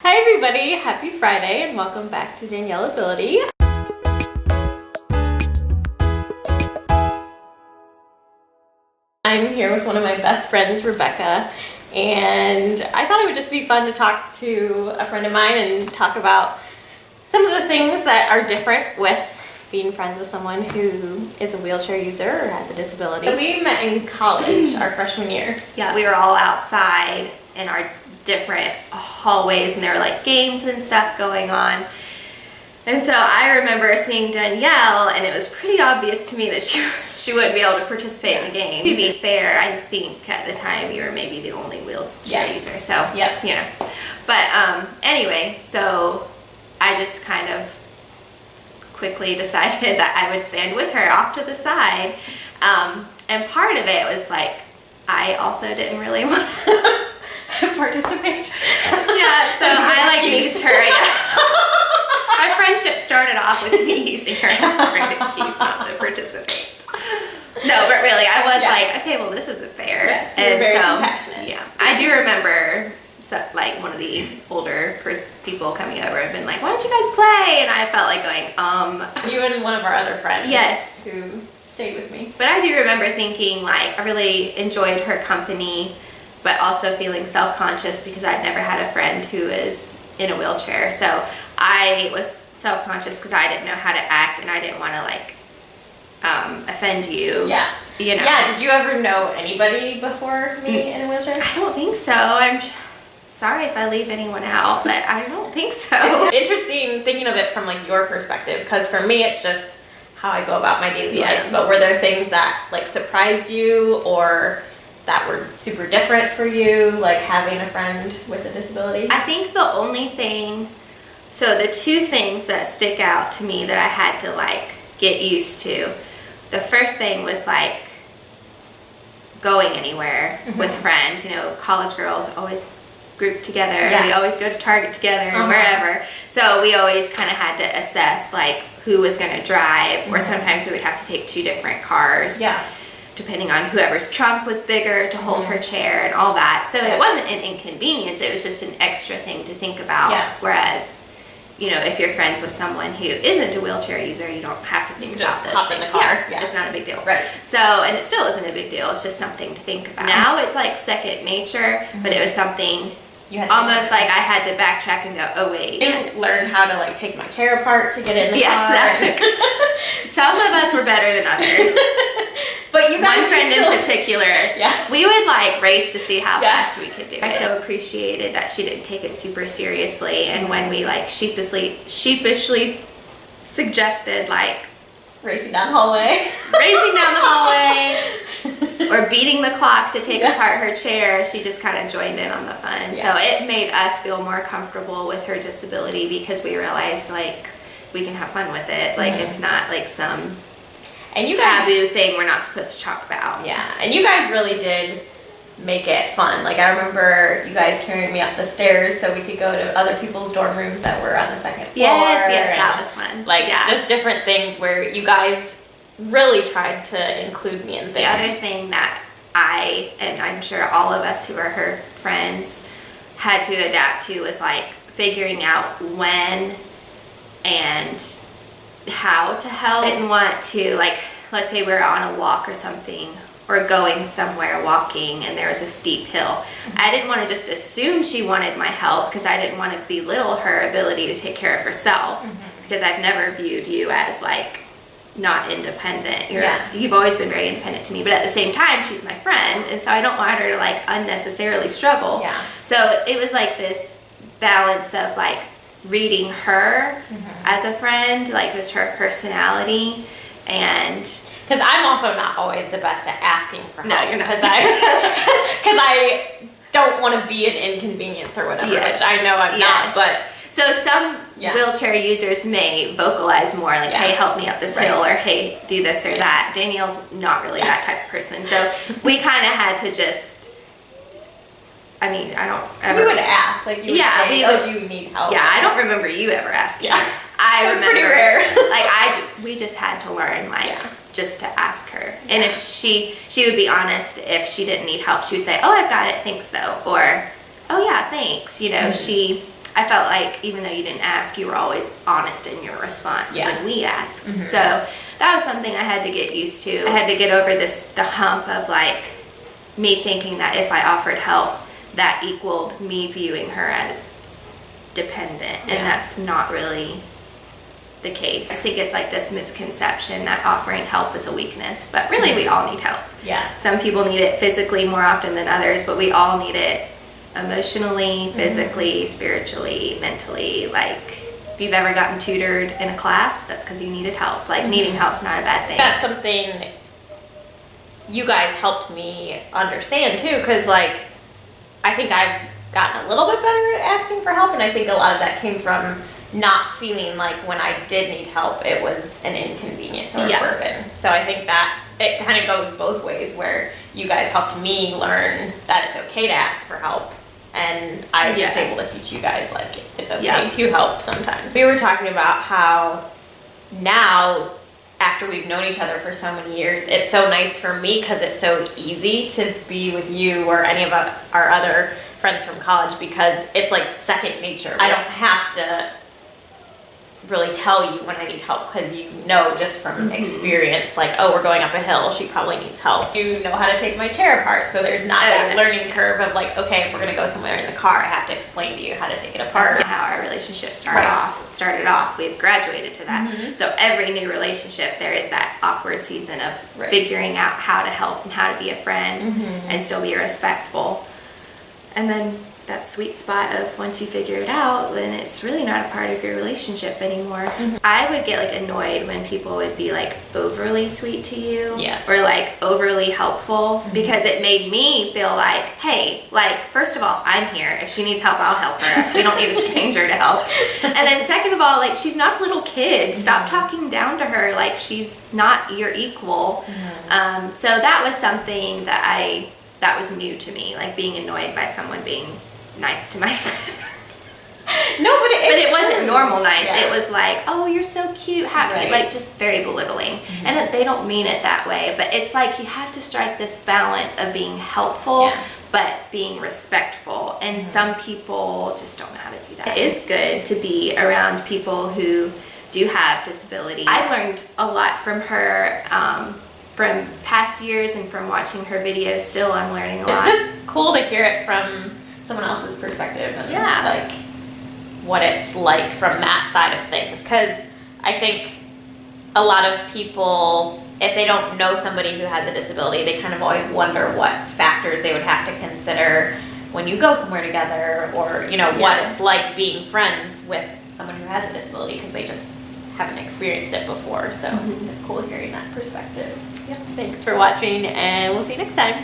Hi everybody, happy Friday and welcome back to Daniellability. I'm here with one of my best friends, Rebecca, and I thought it would just be fun to talk to a friend of mine and talk about some of the things that are different with being friends with someone who is a wheelchair user or has a disability. We met in college our freshman year. Yeah, we were all outside in our different hallways and there were like games and stuff going on. And so I remember seeing Danielle and it was pretty obvious to me that she wouldn't be able to participate in the game. To be fair, I think at the time you were maybe the only wheelchair user, so you know. But anyway, so I just kind of quickly decided that I would stand with her off to the side. And part of it was like, I also didn't really want to participate. Yeah, so I used her. Yeah. Our friendship started off with me using her as a great excuse not to participate. No, but really, I was like, okay, well, this isn't fair. Yes, you're very compassionate. Yeah, I do remember one of the older people coming over and been like, why don't you guys play? And I felt like going, You and one of our other friends. Yes. Who stayed with me. But I do remember thinking, like, I really enjoyed her company, but also feeling self-conscious because I'd never had a friend who is in a wheelchair. So I was self-conscious because I didn't know how to act and I didn't want to like offend you. Yeah. You know. Yeah, did you ever know anybody before me in a wheelchair? I don't think so. I'm sorry if I leave anyone out, but I don't think so. It's interesting thinking of it from like your perspective, because for me it's just how I go about my daily life. But were there things that like surprised you or that were super different for you, like having a friend with a disability? I think the only thing, so the two things that stick out to me that I had to like get used to, the first thing was like going anywhere with friends. You know, college girls always group together and we always go to Target together and wherever. So we always kind of had to assess like who was going to drive, or sometimes we would have to take two different cars. Yeah. Depending on whoever's trunk was bigger to hold her chair and all that. So it wasn't an inconvenience, it was just an extra thing to think about. Whereas, you know, if you're friends with someone who isn't a wheelchair user, you don't have to think about those hop things. In the car. Yeah, it's not a big deal. Right. So, and it still isn't a big deal, it's just something to think about. Now it's like second nature, but it was something almost like I had to backtrack and go, oh wait. I learned how to like take my chair apart to get in the car. That took, some of us were better than others. But you guys one friend in particular, we would like race to see how fast we could do it. I so appreciated that she didn't take it super seriously, and when we like sheepishly suggested like racing down the hallway, or beating the clock to take apart her chair, she just kind of joined in on the fun. So it made us feel more comfortable with her disability because we realized like we can have fun with it. Like it's not like some taboo thing we're not supposed to talk about. Yeah, and you guys really did make it fun. Like I remember you guys carrying me up the stairs so we could go to other people's dorm rooms that were on the second floor. Yes, that was fun. Like just different things where you guys really tried to include me in things. The other thing that and I'm sure all of us who are her friends had to adapt to was like figuring out when and how to help. I didn't want to, like, let's say we're on a walk or something, or going somewhere walking and there was a steep hill. I didn't want to just assume she wanted my help because I didn't want to belittle her ability to take care of herself, because I've never viewed you as like not independent. You've always been very independent to me, but at the same time she's my friend, and so I don't want her to like unnecessarily struggle. So it was like this balance of like reading her as a friend, like just her personality, and because I'm also not always the best at asking for help. No, you're not. Because I don't want to be an inconvenience or whatever, which I know I'm not. But so some wheelchair users may vocalize more, like, hey, help me up this hill, or hey, do this or that. Danielle's not really that type of person. So we kind of had to just, I mean, I don't ever... You would ask, like, you would say, do you need help? Yeah, I don't remember you ever asking. I remember, pretty rare. Like, we just had to learn, like, just to ask her. And if she would be honest, if she didn't need help, she would say, oh, I've got it, thanks, though. Or, oh, yeah, thanks. You know, I felt like even though you didn't ask, you were always honest in your response when we asked. So that was something I had to get used to. I had to get over the hump of like me thinking that if I offered help, that equaled me viewing her as dependent, and that's not really the case. I think it's like this misconception that offering help is a weakness, but really we all need help. Yeah. Some people need it physically more often than others, but we all need it emotionally, physically, spiritually, mentally. Like if you've ever gotten tutored in a class, that's because you needed help. Like needing help's not a bad thing. That's something you guys helped me understand too, because like I think I've gotten a little bit better at asking for help, and I think a lot of that came from not feeling like when I did need help it was an inconvenience or a burden. So I think that it kind of goes both ways, where you guys helped me learn that it's okay to ask for help, and I was able to teach you guys like it's okay to help sometimes. We were talking about how now, after we've known each other for so many years, it's so nice for me because it's so easy to be with you or any of our other friends from college, because it's like second nature. I don't have to really tell you when I need help, because you know just from experience, like, oh, we're going up a hill, she probably needs help. You know how to take my chair apart, so there's not that learning curve of like, okay, if we're gonna go somewhere in the car, I have to explain to you how to take it apart. That's how our relationship started off. We've graduated to that. So every new relationship, there is that awkward season of figuring out how to help and how to be a friend and still be respectful. And then that sweet spot of once you figure it out, then it's really not a part of your relationship anymore. I would get like annoyed when people would be like overly sweet to you or like overly helpful, because it made me feel like, hey, like first of all, I'm here. If she needs help, I'll help her. We don't need a stranger to help. And then second of all, like she's not a little kid. Stop talking down to her like she's not your equal. So that was something that was new to me, like being annoyed by someone being nice to my friend. No, but it wasn't normal nice. It was like, oh, you're so cute, happy, like just very belittling. And they don't mean it that way, but it's like you have to strike this balance of being helpful but being respectful. And some people just don't know how to do that. It is good to be around people who do have disabilities. I've learned a lot from her, from past years, and from watching her videos. Still, I'm learning a lot. It's just cool to hear it from someone else's perspective and like what it's like from that side of things, because I think a lot of people, if they don't know somebody who has a disability, they kind of always wonder what factors they would have to consider when you go somewhere together, or what it's like being friends with someone who has a disability, because they just haven't experienced it before. So it's cool hearing that perspective. Thanks for watching, and we'll see you next time.